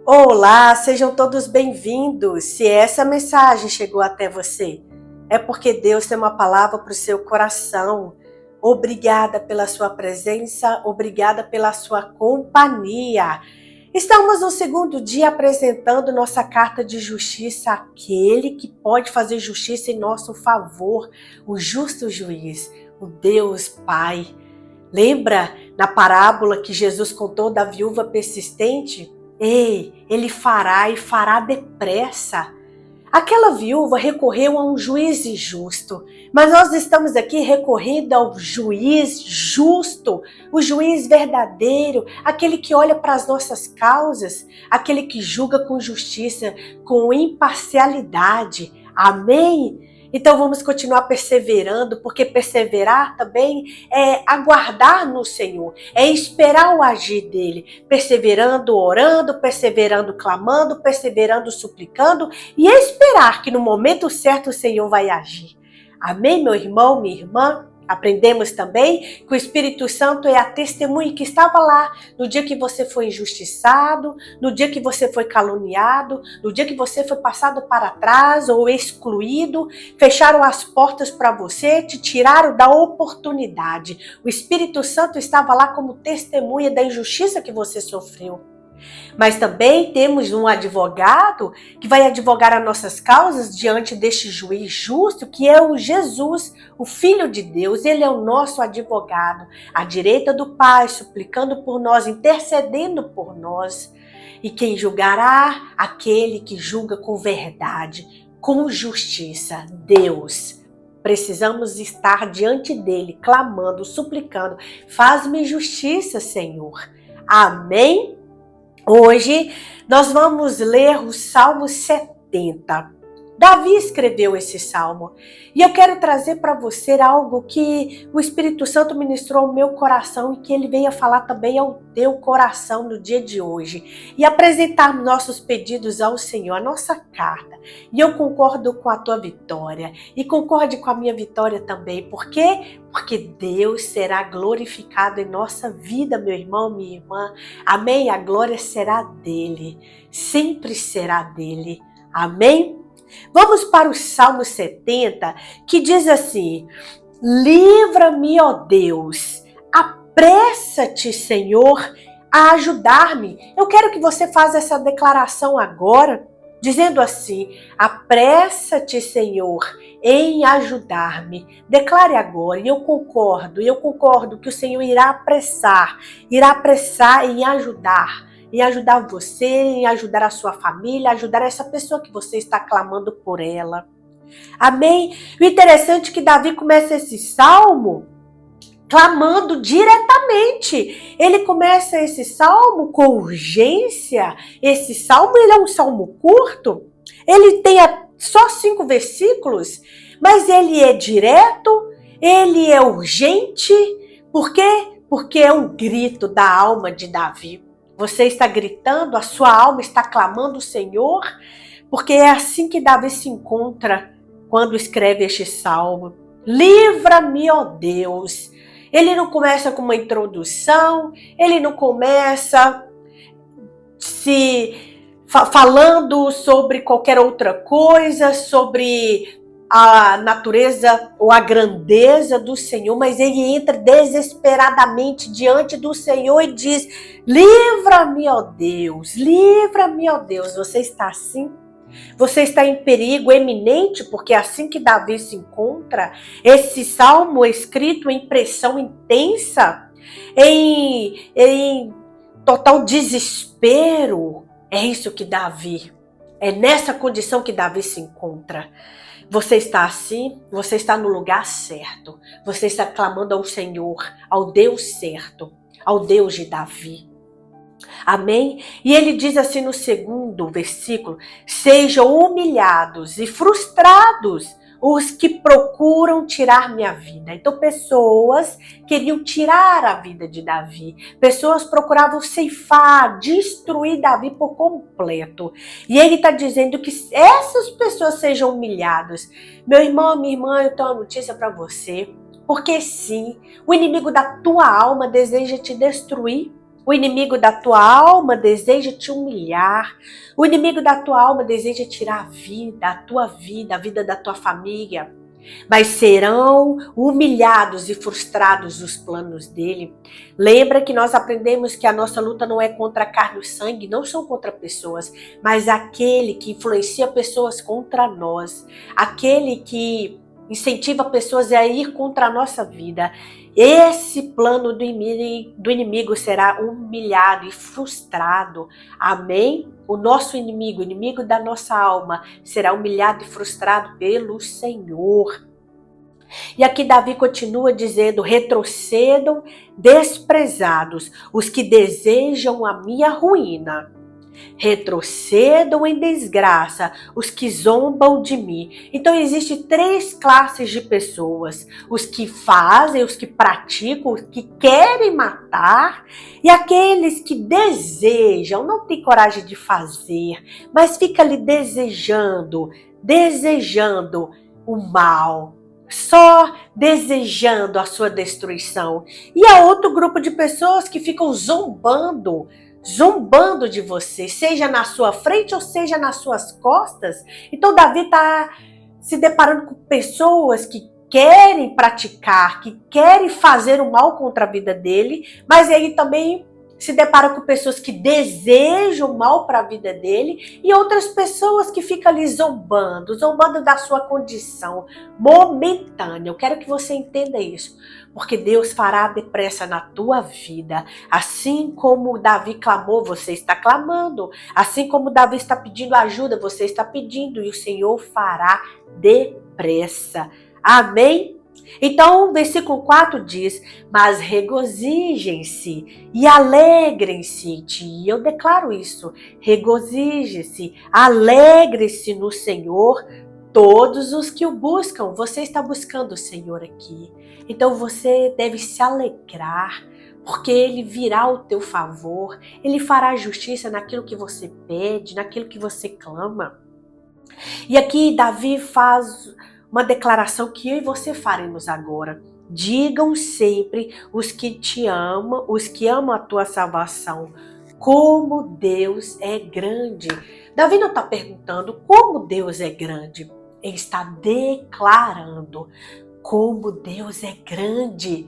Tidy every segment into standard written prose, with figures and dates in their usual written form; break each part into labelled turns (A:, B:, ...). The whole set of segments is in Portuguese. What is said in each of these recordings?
A: Olá, sejam todos bem-vindos. Se essa mensagem chegou até você, é porque Deus tem uma palavra para o seu coração. Obrigada pela sua presença, obrigada pela sua companhia. Estamos no segundo dia apresentando nossa carta de justiça àquele que pode fazer justiça em nosso favor, o justo juiz, o Deus Pai. Lembra na parábola que Jesus contou da viúva persistente? Ei, ele fará e fará depressa. Aquela viúva recorreu a um juiz injusto, mas nós estamos aqui recorrendo ao juiz justo, o juiz verdadeiro, aquele que olha para as nossas causas, aquele que julga com justiça, com imparcialidade. Amém? Então vamos continuar perseverando, porque perseverar também é aguardar no Senhor, é esperar o agir dele, perseverando, orando, perseverando, clamando, perseverando, suplicando e esperar que no momento certo o Senhor vai agir. Amém, meu irmão, minha irmã? Aprendemos também que o Espírito Santo é a testemunha que estava lá no dia que você foi injustiçado, no dia que você foi caluniado, no dia que você foi passado para trás ou excluído, fecharam as portas para você, te tiraram da oportunidade. O Espírito Santo estava lá como testemunha da injustiça que você sofreu. Mas também temos um advogado que vai advogar as nossas causas diante deste juiz justo, que é o Jesus, o Filho de Deus. Ele é o nosso advogado, à direita do Pai, suplicando por nós, intercedendo por nós. E quem julgará? Aquele que julga com verdade, com justiça, Deus. Precisamos estar diante dele, clamando, suplicando. Faz-me justiça, Senhor. Amém? Hoje nós vamos ler o Salmo 70. Davi escreveu esse salmo e eu quero trazer para você algo que o Espírito Santo ministrou ao meu coração e que ele venha falar também ao teu coração no dia de hoje e apresentar nossos pedidos ao Senhor, a nossa carta. E eu concordo com a tua vitória e concorde com a minha vitória também. Por quê? Porque Deus será glorificado em nossa vida, meu irmão, minha irmã. Amém? A glória será dele, sempre será dele. Amém? Vamos para o Salmo 70, que diz assim: livra-me, ó Deus, apressa-te, Senhor, a ajudar-me. Eu quero que você faça essa declaração agora, dizendo assim: apressa-te, Senhor, em ajudar-me. Declare agora, e eu concordo que o Senhor irá apressar em ajudar. Em ajudar você, em ajudar a sua família, ajudar essa pessoa que você está clamando por ela. Amém? O interessante é que Davi começa esse salmo clamando diretamente. Ele começa esse salmo com urgência. Esse salmo, ele é um salmo curto. Ele tem só 5 versículos, mas ele é direto, ele é urgente. Por quê? Porque é um grito da alma de Davi. Você está gritando, a sua alma está clamando o Senhor, porque é assim que Davi se encontra quando escreve este salmo. Livra-me, ó Deus. Ele não começa com uma introdução, ele não começa falando sobre qualquer outra coisa, sobre a natureza ou a grandeza do Senhor, mas ele entra desesperadamente diante do Senhor e diz: livra-me, ó Deus, livra-me, ó Deus. Você está assim? Você está em perigo eminente, porque é assim que Davi se encontra. Esse salmo é escrito em pressão intensa, em total desespero. É isso que Davi, é nessa condição que Davi se encontra. Você está assim, você está no lugar certo. Você está clamando ao Senhor, ao Deus certo, ao Deus de Davi. Amém? E ele diz assim no segundo versículo: sejam humilhados e frustrados os que procuram tirar minha vida. Então pessoas queriam tirar a vida de Davi. Pessoas procuravam ceifar, destruir Davi por completo. E ele está dizendo que essas pessoas sejam humilhadas. Meu irmão, minha irmã, eu tenho uma notícia para você. Porque sim, o inimigo da tua alma deseja te destruir. O inimigo da tua alma deseja te humilhar. O inimigo da tua alma deseja tirar a tua vida, a vida da tua família. Mas serão humilhados e frustrados os planos dele. Lembra que nós aprendemos que a nossa luta não é contra a carne e o sangue, não são contra pessoas, mas aquele que influencia pessoas contra nós, aquele que incentiva pessoas a ir contra a nossa vida. Esse plano do inimigo será humilhado e frustrado. Amém? O nosso inimigo, o inimigo da nossa alma, será humilhado e frustrado pelo Senhor. E aqui Davi continua dizendo: retrocedam desprezados os que desejam a minha ruína. Retrocedam em desgraça os que zombam de mim. Então existem 3 classes de pessoas: os que fazem, os que praticam, os que querem matar, e aqueles que desejam, não tem coragem de fazer, mas fica ali desejando o mal, só desejando a sua destruição. E há outro grupo de pessoas que ficam zombando de você, seja na sua frente ou seja nas suas costas. Então Davi está se deparando com pessoas que querem praticar, que querem fazer o mal contra a vida dele, mas ele também se depara com pessoas que desejam mal para a vida dele e outras pessoas que ficam ali zombando da sua condição momentânea. Eu quero que você entenda isso, porque Deus fará depressa na tua vida. Assim como Davi clamou, você está clamando. Assim como Davi está pedindo ajuda, você está pedindo, e o Senhor fará depressa. Amém? Então, o versículo 4 diz: mas regozijem-se e alegrem-se. E eu declaro isso: regozijem-se, alegre-se no Senhor todos os que o buscam. Você está buscando o Senhor aqui, então você deve se alegrar, porque Ele virá ao teu favor, Ele fará justiça naquilo que você pede, naquilo que você clama. E aqui Davi faz uma declaração que eu e você faremos agora. Digam sempre os que te amam, os que amam a tua salvação, como Deus é grande. Davi não está perguntando como Deus é grande. Ele está declarando como Deus é grande.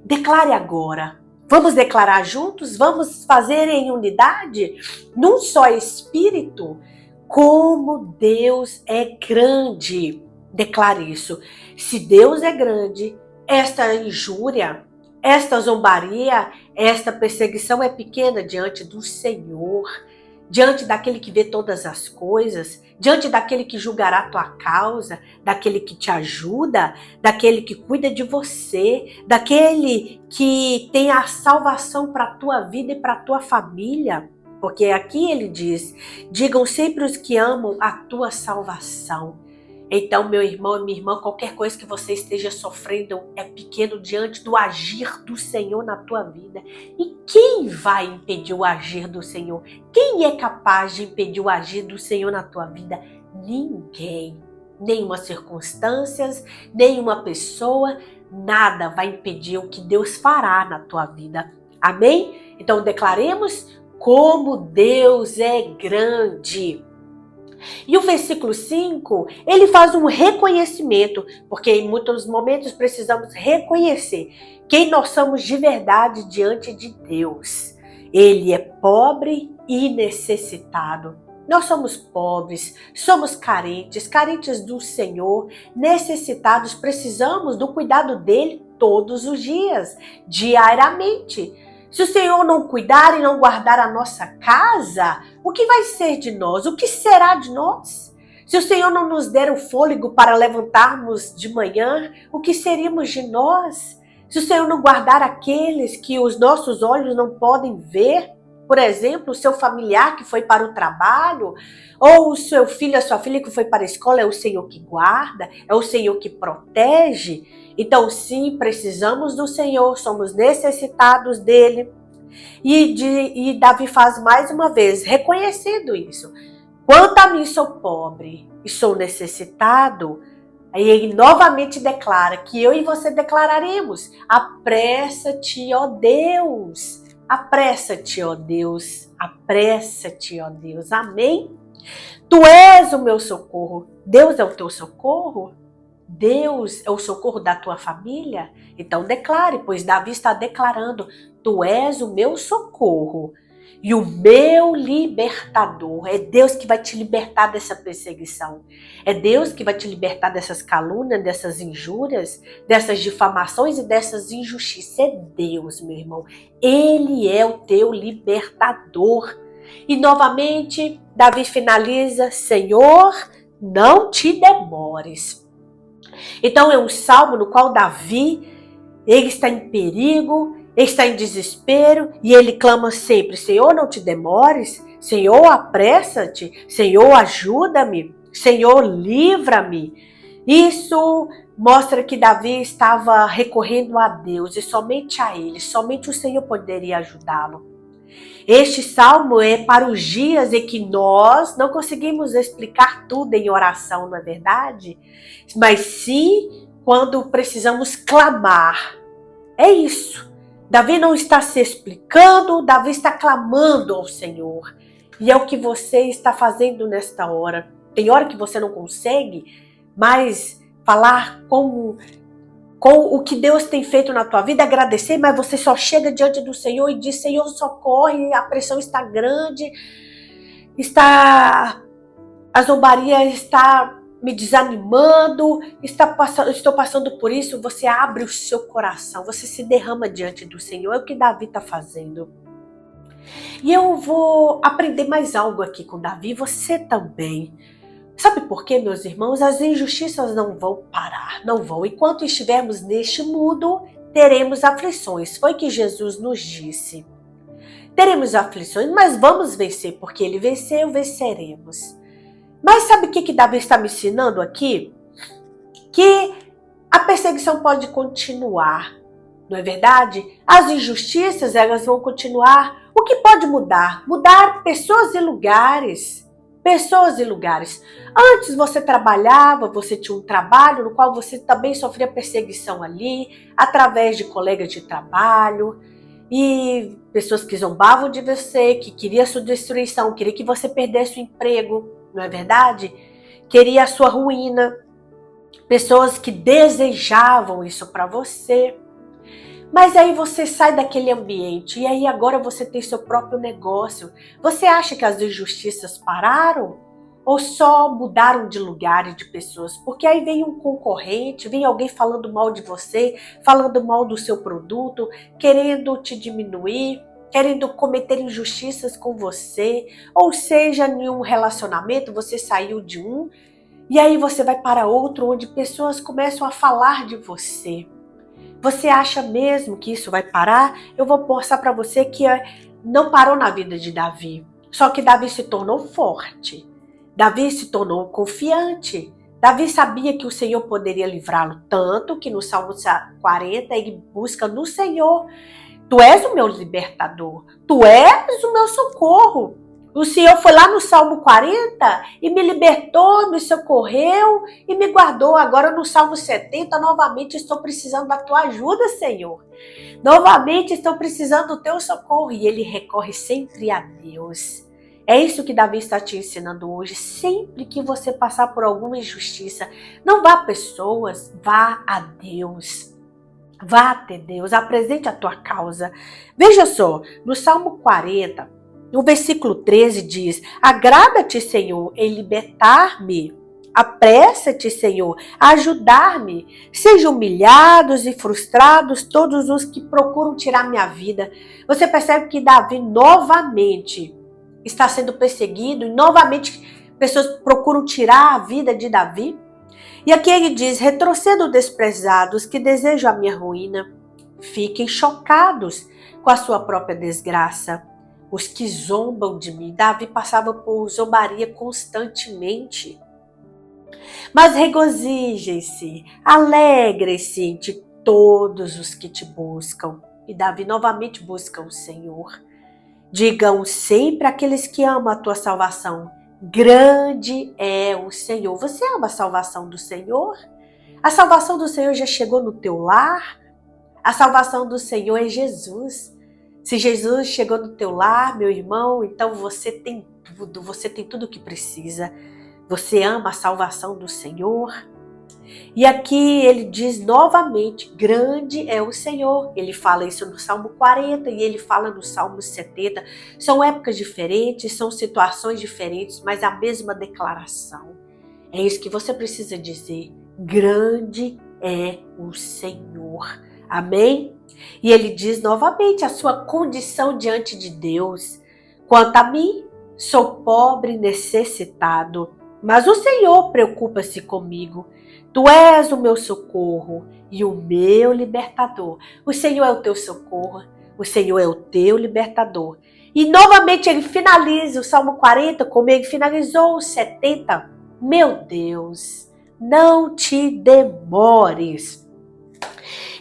A: Declare agora. Vamos declarar juntos? Vamos fazer em unidade? Num só espírito? Como Deus é grande. Declare isso. Se Deus é grande, esta injúria, esta zombaria, esta perseguição é pequena diante do Senhor, diante daquele que vê todas as coisas, diante daquele que julgará a tua causa, daquele que te ajuda, daquele que cuida de você, daquele que tem a salvação para a tua vida e para a tua família. Porque aqui ele diz: digam sempre os que amam a tua salvação. Então, meu irmão e minha irmã, qualquer coisa que você esteja sofrendo é pequeno diante do agir do Senhor na tua vida. E quem vai impedir o agir do Senhor? Quem é capaz de impedir o agir do Senhor na tua vida? Ninguém. Nenhuma circunstância, nenhuma pessoa, nada vai impedir o que Deus fará na tua vida. Amém? Então, declaremos como Deus é grande. E o versículo 5, ele faz um reconhecimento, porque em muitos momentos precisamos reconhecer quem nós somos de verdade diante de Deus. Ele é pobre e necessitado. Nós somos pobres, somos carentes do Senhor, necessitados, precisamos do cuidado dele todos os dias, diariamente. Se o Senhor não cuidar e não guardar a nossa casa, o que vai ser de nós? O que será de nós? Se o Senhor não nos der o fôlego para levantarmos de manhã, o que seríamos de nós? Se o Senhor não guardar aqueles que os nossos olhos não podem ver, por exemplo, o seu familiar que foi para o trabalho, ou o seu filho, a sua filha que foi para a escola, é o Senhor que guarda, é o Senhor que protege. Então, sim, precisamos do Senhor, somos necessitados dele. E Davi faz mais uma vez, reconhecendo isso. Quanto a mim, sou pobre e sou necessitado. Aí ele novamente declara que eu e você declararemos: apressa-te, ó Deus. Apressa-te, ó Deus, apressa-te, ó Deus. Amém? Tu és o meu socorro. Deus é o teu socorro? Deus é o socorro da tua família? Então declare, pois Davi está declarando: tu és o meu socorro e o meu libertador. É Deus que vai te libertar dessa perseguição. É Deus que vai te libertar dessas calúnias, dessas injúrias, dessas difamações e dessas injustiças. É Deus, meu irmão. Ele é o teu libertador. E novamente, Davi finaliza: Senhor, não te demores. Então é um salmo no qual Davi, ele está em perigo, ele está em desespero e ele clama sempre: Senhor, não te demores, Senhor, apressa-te, Senhor, ajuda-me, Senhor, livra-me. Isso mostra que Davi estava recorrendo a Deus e somente a ele, somente o Senhor poderia ajudá-lo. Este salmo é para os dias em que nós não conseguimos explicar tudo em oração, não é verdade? Mas sim quando precisamos clamar. É isso. Davi não está se explicando, Davi está clamando ao Senhor. E é o que você está fazendo nesta hora. Tem hora que você não consegue mais falar com o que Deus tem feito na tua vida, agradecer, mas você só chega diante do Senhor e diz: Senhor, socorre, a pressão está grande, a zombaria está me desanimando, estou passando por isso. Você abre o seu coração, você se derrama diante do Senhor. É o que Davi está fazendo. E eu vou aprender mais algo aqui com Davi, você também. Sabe por quê, meus irmãos? As injustiças não vão parar, não vão. Enquanto estivermos neste mundo, teremos aflições. Foi o que Jesus nos disse. Teremos aflições, mas vamos vencer, porque ele venceu, venceremos. Mas sabe o que Davi está me ensinando aqui? Que a perseguição pode continuar, não é verdade? As injustiças, elas vão continuar. O que pode mudar? Mudar pessoas e lugares. Pessoas e lugares. Antes você trabalhava, você tinha um trabalho no qual você também sofria perseguição ali, através de colegas de trabalho e pessoas que zombavam de você, que queriam a sua destruição, queria que você perdesse o emprego, não é verdade? Queria a sua ruína. Pessoas que desejavam isso para você. Mas aí você sai daquele ambiente e aí agora você tem seu próprio negócio. Você acha que as injustiças pararam? Ou só mudaram de lugar e de pessoas? Porque aí vem um concorrente, vem alguém falando mal de você, falando mal do seu produto, querendo te diminuir, querendo cometer injustiças com você. Ou seja, em um relacionamento, você saiu de um e aí você vai para outro onde pessoas começam a falar de você. Você acha mesmo que isso vai parar? Eu vou mostrar para você que não parou na vida de Davi. Só que Davi se tornou forte. Davi se tornou confiante. Davi sabia que o Senhor poderia livrá-lo, tanto que no Salmo 40 ele busca no Senhor: Tu és o meu libertador, Tu és o meu socorro. O Senhor foi lá no Salmo 40 e me libertou, me socorreu e me guardou. Agora no Salmo 70, novamente estou precisando da tua ajuda, Senhor. Novamente estou precisando do teu socorro. E ele recorre sempre a Deus. É isso que Davi está te ensinando hoje. Sempre que você passar por alguma injustiça, não vá a pessoas, vá a Deus. Vá até Deus, apresente a tua causa. Veja só, no Salmo 40, no versículo 13 diz: Agrada-te, Senhor, em libertar-me. Apressa-te, Senhor, a ajudar-me. Sejam humilhados e frustrados todos os que procuram tirar minha vida. Você percebe que Davi novamente está sendo perseguido e novamente pessoas procuram tirar a vida de Davi. E aqui ele diz: retrocedam desprezados que desejam a minha ruína. Fiquem chocados com a sua própria desgraça. Os que zombam de mim. Davi passava por zombaria constantemente. Mas regozijem-se, alegrem-se de todos os que te buscam. E Davi novamente busca o Senhor. Digam sempre àqueles que amam a tua salvação: grande é o Senhor. Você ama a salvação do Senhor? A salvação do Senhor já chegou no teu lar? A salvação do Senhor é Jesus. Se Jesus chegou no teu lar, meu irmão, então você tem tudo o que precisa. Você ama a salvação do Senhor. E aqui ele diz novamente, grande é o Senhor. Ele fala isso no Salmo 40 e ele fala no Salmo 70. São épocas diferentes, são situações diferentes, mas a mesma declaração. É isso que você precisa dizer. Grande é o Senhor. Amém? E ele diz novamente a sua condição diante de Deus. Quanto a mim, sou pobre e necessitado, mas o Senhor preocupa-se comigo. Tu és o meu socorro e o meu libertador. O Senhor é o teu socorro, o Senhor é o teu libertador. E novamente ele finaliza o Salmo 40, como ele finalizou o 70. Meu Deus, não te demores.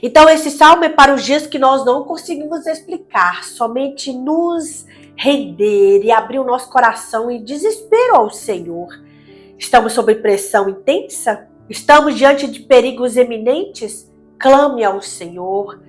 A: Então esse salmo é para os dias que nós não conseguimos explicar, somente nos render e abrir o nosso coração em desespero ao Senhor. Estamos sob pressão intensa? Estamos diante de perigos eminentes? Clame ao Senhor.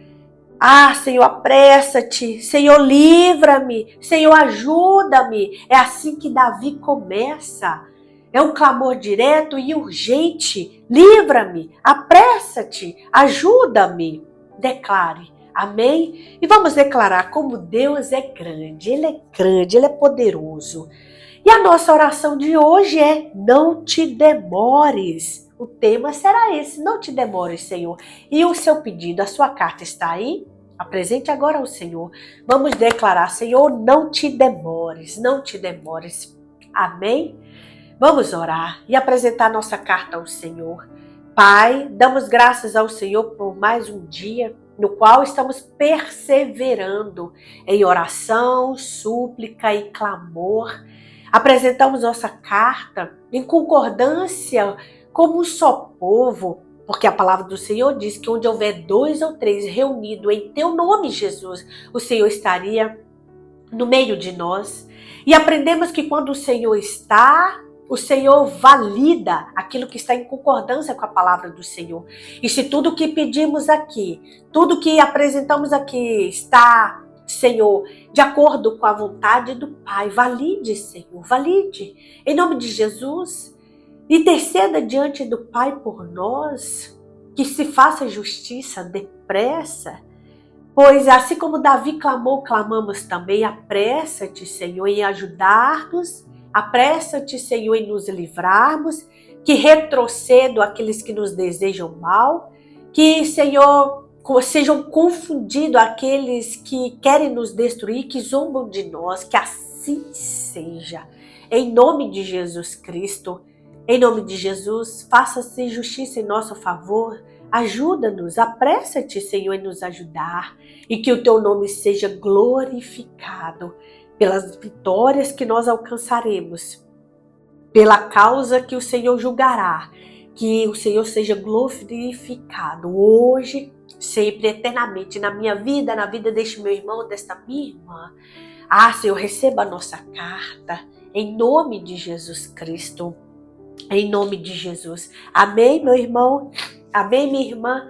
A: Ah, Senhor, apressa-te. Senhor, livra-me. Senhor, ajuda-me. É assim que Davi começa. É um clamor direto e urgente. Livra-me, apressa-te, ajuda-me. Declare. Amém? E vamos declarar como Deus é grande, Ele é poderoso. E a nossa oração de hoje é: não te demores. O tema será esse: não te demores, Senhor. E o seu pedido, a sua carta está aí? Apresente agora ao Senhor. Vamos declarar: Senhor, não te demores, não te demores. Amém? Vamos orar e apresentar nossa carta ao Senhor. Pai, damos graças ao Senhor por mais um dia no qual estamos perseverando em oração, súplica e clamor. Apresentamos nossa carta em concordância como um só povo, porque a palavra do Senhor diz que onde houver 2 ou 3 reunidos em teu nome, Jesus, o Senhor estaria no meio de nós. E aprendemos que quando o Senhor está, o Senhor valida aquilo que está em concordância com a palavra do Senhor. E se tudo que pedimos aqui, tudo que apresentamos aqui está, Senhor, de acordo com a vontade do Pai, valide, Senhor, valide. Em nome de Jesus, interceda diante do Pai por nós, que se faça justiça depressa. Pois assim como Davi clamou, clamamos também. Apressa-te, Senhor, em ajudar-nos. Apressa-te, Senhor, em nos livrarmos. Que retrocedam aqueles que nos desejam mal. Que, Senhor, sejam confundidos aqueles que querem nos destruir, que zombam de nós. Que assim seja. Em nome de Jesus Cristo. Em nome de Jesus, faça-se justiça em nosso favor. Ajuda-nos, apressa-te, Senhor, em nos ajudar e que o teu nome seja glorificado pelas vitórias que nós alcançaremos, pela causa que o Senhor julgará, que o Senhor seja glorificado hoje, sempre, eternamente, na minha vida, na vida deste meu irmão, desta minha irmã. Ah, Senhor, receba a nossa carta, em nome de Jesus Cristo, em nome de Jesus. Amém, meu irmão? Amém, minha irmã?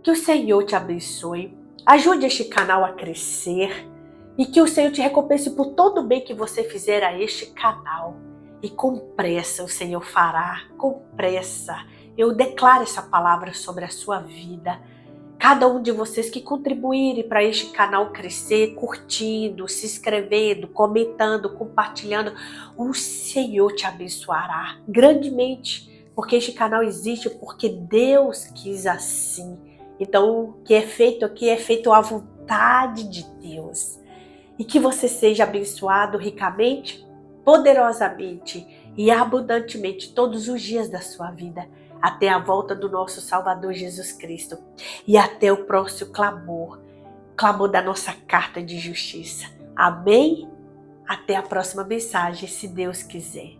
A: Que o Senhor te abençoe. Ajude este canal a crescer e que o Senhor te recompense por todo o bem que você fizer a este canal. E com pressa o Senhor fará, com pressa. Eu declaro essa palavra sobre a sua vida. Cada um de vocês que contribuírem para este canal crescer, curtindo, se inscrevendo, comentando, compartilhando, o Senhor te abençoará grandemente. Porque este canal existe porque Deus quis assim. Então, o que é feito aqui é feito à vontade de Deus. E que você seja abençoado ricamente, poderosamente e abundantemente todos os dias da sua vida, até a volta do nosso Salvador Jesus Cristo. E até o próximo clamor da nossa carta de justiça. Amém? Até a próxima mensagem, se Deus quiser.